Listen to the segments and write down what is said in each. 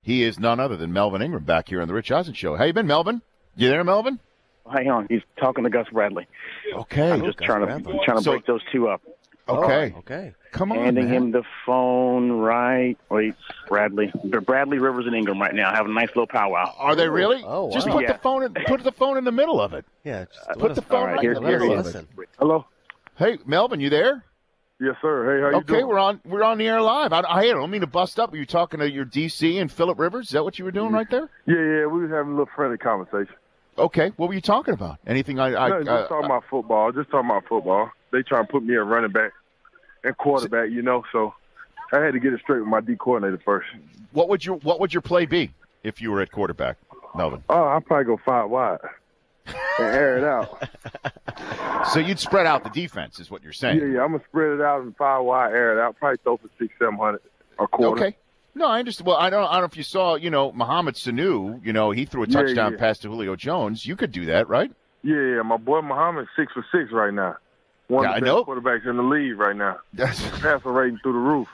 He is none other than Melvin Ingram back here on the Rich Eisen Show. How you been, Melvin? You there, Melvin? Hang on. He's talking to Gus Bradley. Okay. I'm just trying to break those two up. Okay. Okay. Come on, Handing man. him the phone right. Wait, Bradley. They're Bradley, Rivers, and Ingram right now having a nice little powwow. Are they really? Oh, wow. Just put the phone in the middle of it. Yeah. Put the phone right in the middle of it. Hello. Hey, Melvin, you there? Yes, sir. Hey, how you doing? Okay, we're on the air live. I don't mean to bust up. Were you talking to your DC and Phillip Rivers? Is that what you were doing right there? Yeah, we was having a little friendly conversation. Okay, what were you talking about? Anything? Just talking about football. They trying to put me a running back and quarterback, so I had to get it straight with my D coordinator first. What would your play be if you were at quarterback, Melvin? Oh, I'd probably go 5 wide and air it out. So you'd spread out the defense, is what you're saying? Yeah, I'm gonna spread it out and 5 wide, air it out. Probably throw for 600-700 a quarter. Okay. No, I understand. Well, I don't know if you saw, Mohamed Sanu, he threw a touchdown pass to Julio Jones. You could do that, right? Yeah. My boy Mohamed's 6 for 6 right now. One of the best quarterbacks in the league right now. Passer rating through the roof.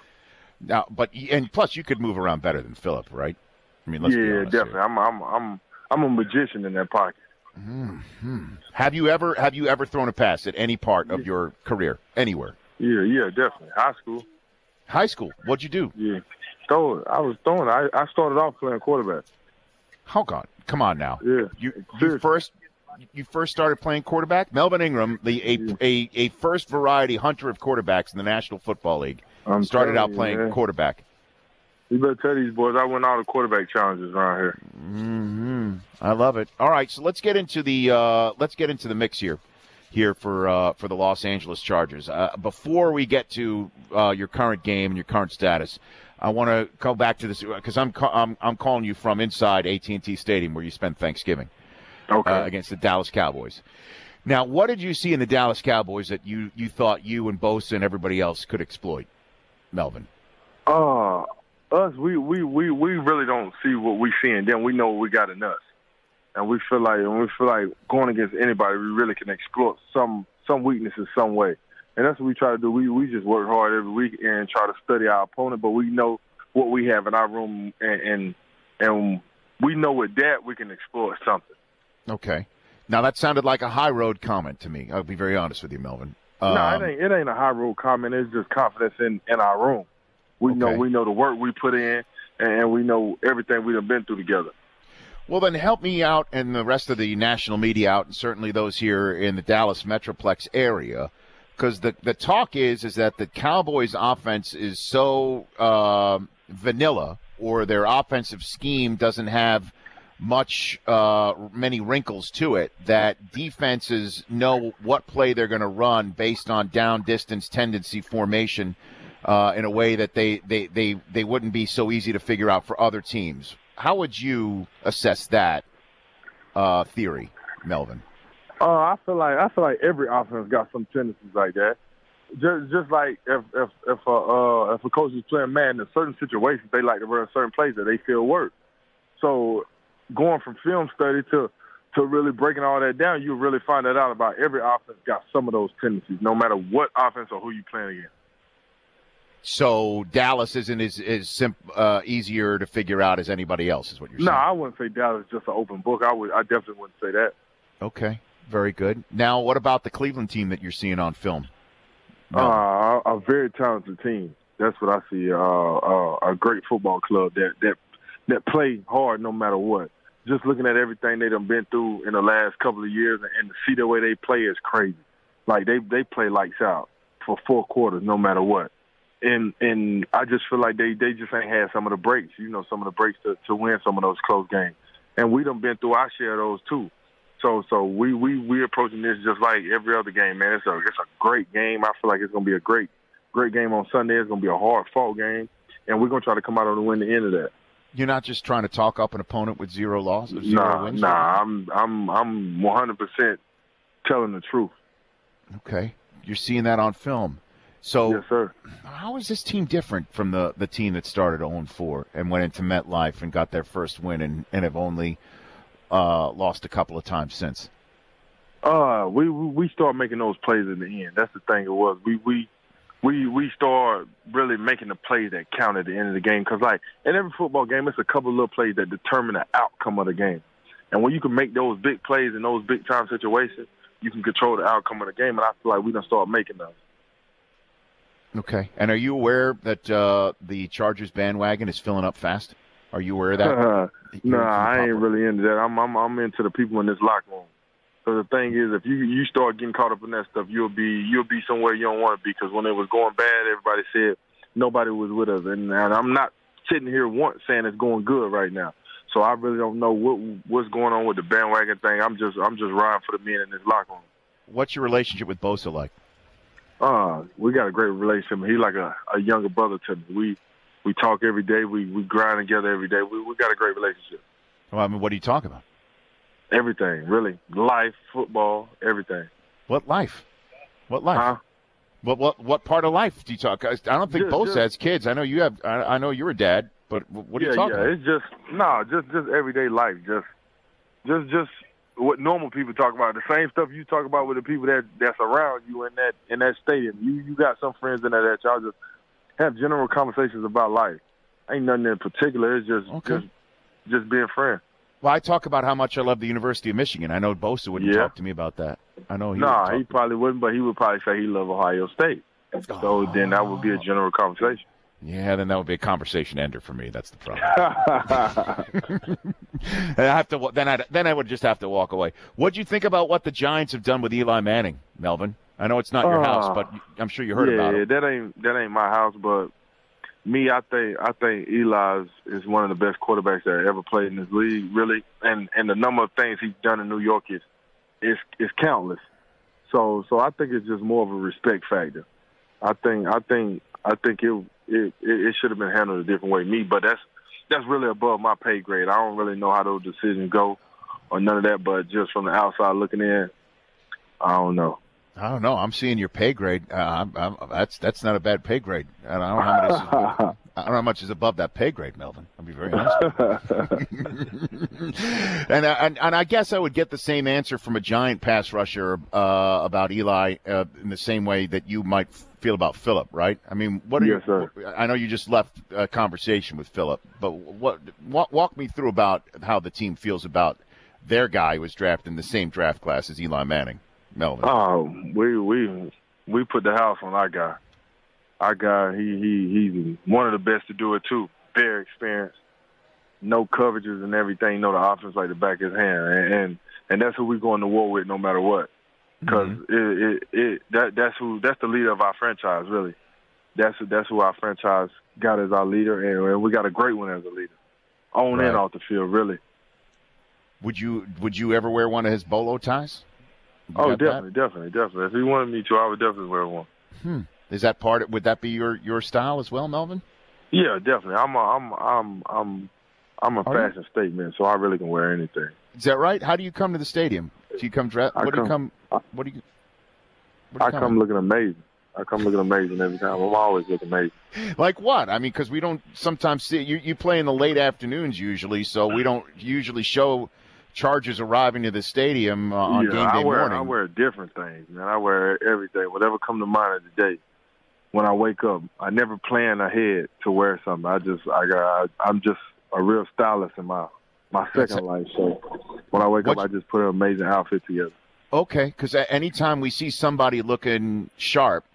Now, and plus you could move around better than Phillip, right? I mean, let's be honest definitely. Here. I'm a magician in that pocket. Mm-hmm. Have you ever thrown a pass at any part of your career, anywhere? Yeah, definitely. High school. What'd you do? Yeah. I was throwing. I started off playing quarterback. Come on now. Yeah. You first started playing quarterback? Melvin Ingram, a first variety hunter of quarterbacks in the National Football League, started out playing quarterback. You better tell these boys I win all the quarterback challenges around here. Mm-hmm. I love it. All right, so let's get into the mix here for the Los Angeles Chargers. Before we get to your current game and your current status, I want to go back to this because I'm calling you from inside AT&T Stadium where you spent Thanksgiving against the Dallas Cowboys. Now, what did you see in the Dallas Cowboys that you thought you and Bosa and everybody else could exploit, Melvin? Us, we really don't see what we see, and then we know what we got in us. And we feel like going against anybody, we really can exploit some weaknesses some way. And that's what we try to do. We just work hard every week and try to study our opponent, but we know what we have in our room, and we know with that we can exploit something. Okay. Now, that sounded like a high road comment to me. I'll be very honest with you, Melvin. No, it ain't a high road comment. It's just confidence in our room. We know the work we put in, and we know everything we've been through together. Well, then help me out and the rest of the national media out, and certainly those here in the Dallas Metroplex area, because the talk is that the Cowboys' offense is so vanilla, or their offensive scheme doesn't have many wrinkles to it, that defenses know what play they're going to run based on down distance tendency formation in a way that they wouldn't be so easy to figure out for other teams. How would you assess that theory, Melvin? I feel like every offense got some tendencies like that. Just like if a coach is playing man in certain situations, they like to run certain plays that they feel work. So going from film study to really breaking all that down, you really find that out about every offense got some of those tendencies, no matter what offense or who you playing against. So Dallas isn't as easier to figure out as anybody else, is what you're saying? No, I wouldn't say Dallas is just an open book. I definitely wouldn't say that. Okay, very good. Now, what about the Cleveland team that you're seeing on film? A very talented team. That's what I see. A great football club that play hard no matter what. Just looking at everything they done been through in the last couple of years, and to see the way they play is crazy. Like they play lights out for 4 quarters no matter what. And I just feel like they just ain't had some of the breaks, some of the breaks to win some of those close games. And we done been through our share of those too. So we approaching this just like every other game, man. It's a great game. I feel like it's gonna be a great game on Sunday. It's gonna be a hard fought game, and we're gonna try to come out on the win the end of that. You're not just trying to talk up an opponent with 0 losses, 0 wins? Nah. I'm 100% telling the truth. Okay, you're seeing that on film. So, yes, sir. How is this team different from the team that started 0-4 and went into MetLife and got their first win and have only lost a couple of times since? We started making those plays in the end. That's the thing. It was we we start really making the plays that count at the end of the game. Because, like, in every football game, it's a couple of little plays that determine the outcome of the game. And when you can make those big plays in those big-time situations, you can control the outcome of the game. And I feel like we done start making those. Okay. And are you aware that the Chargers bandwagon is filling up fast? Are you aware of that? No, I ain't really into that. I'm into the people in this locker room. So the thing is, if you start getting caught up in that stuff, you'll be somewhere you don't want to be. Because when it was going bad, everybody said nobody was with us, and I'm not sitting here once saying it's going good right now. So I really don't know what's going on with the bandwagon thing. I'm just riding for the men in this locker room. What's your relationship with Bosa like? We got a great relationship. He's like a younger brother to me. We talk every day. We grind together every day. We got a great relationship. Well, I mean, what do you talk about? Everything, really. Life, football, everything. What life? What life? Huh? What part of life do you talk? I don't think Bosa has kids. I know you have. I know you're a dad, but what are you talking about? It's just everyday life. Just what normal people talk about. The same stuff you talk about with the people that's around you in that stadium. You got some friends in there that y'all just have general conversations about life. Ain't nothing in particular. It's just being friends. Well, I talk about how much I love the University of Michigan. I know Bosa wouldn't talk to me about that. I know he probably wouldn't, but he would probably say he loved Ohio State. So then that would be a general conversation. Yeah, then that would be a conversation ender for me. That's the problem. Then I would just have to walk away. What'd you think about what the Giants have done with Eli Manning, Melvin? I know it's not your house, but I'm sure you heard about it. Yeah, that ain't my house, but me, I think Eli is one of the best quarterbacks that ever played in this league, really. And the number of things he's done in New York is countless. So I think it's just more of a respect factor. I think it should have been handled a different way. But that's really above my pay grade. I don't really know how those decisions go or none of that. But just from the outside looking in, I don't know. I don't know. I'm seeing your pay grade. That's not a bad pay grade. And I don't know how much is above that pay grade, Melvin. I'll be very honest with you. and I guess I would get the same answer from a giant pass rusher about Eli in the same way that you might feel about Phillip, right? I mean, sir. I know you just left a conversation with Phillip, but walk me through about how the team feels about their guy who was drafted in the same draft class as Eli Manning. Melvin. Oh, we put the house on our guy. Our guy, he's one of the best to do it too. Very experienced, no coverages and everything. Know the offense like the back of his hand, and that's who we're going to war with no matter what. Because that's the leader of our franchise. Really, that's who our franchise got as our leader, and we got a great one as a leader, on and off the field. Really. Would you ever wear one of his bolo ties? Oh, definitely. If he wanted me to, I would definitely wear one. Is that would that be your style as well, Melvin? Yeah, definitely. I'm a fashion statement, so I really can wear anything. Is that right? How do you come to the stadium? Do you come dressed? I come looking amazing. I come looking amazing every time. I'm always looking amazing. Like what? I mean, because we don't sometimes see you play in the late afternoons usually, so we don't usually show Chargers arriving to the stadium on game day morning. I wear different things, man. I wear everything, whatever come to mind of the day. When I wake up, I never plan ahead to wear something. I'm just a real stylist in my second life. So when I wake up, I just put an amazing outfit together. Okay, because anytime we see somebody looking sharp,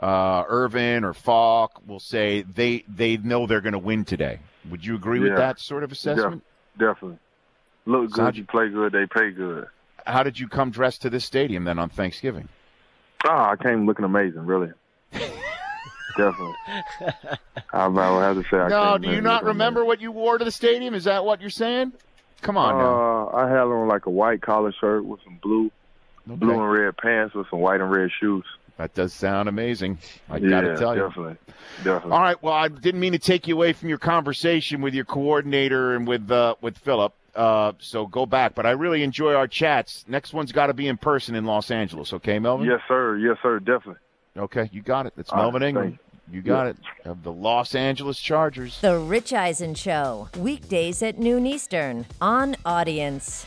Irvin or Falk will say they know they're going to win today. Would you agree with that sort of assessment? Definitely. Look good, you play good, they pay good. How did you come dressed to this stadium then on Thanksgiving? I came looking amazing, really. Definitely. I would have to say No, do you not remember what you wore to the stadium? Is that what you're saying? Come on now. I had on like a white collar shirt with some blue and red pants with some white and red shoes. That does sound amazing. I got to tell you. Definitely. All right, well, I didn't mean to take you away from your conversation with your coordinator and with Phillip. So go back. But I really enjoy our chats. Next one's got to be in person in Los Angeles. Okay, Melvin? Yes, sir. Definitely. Okay, you got it. It's Melvin Ingram. You got it. Of the Los Angeles Chargers. The Rich Eisen Show. Weekdays at noon Eastern on Audience.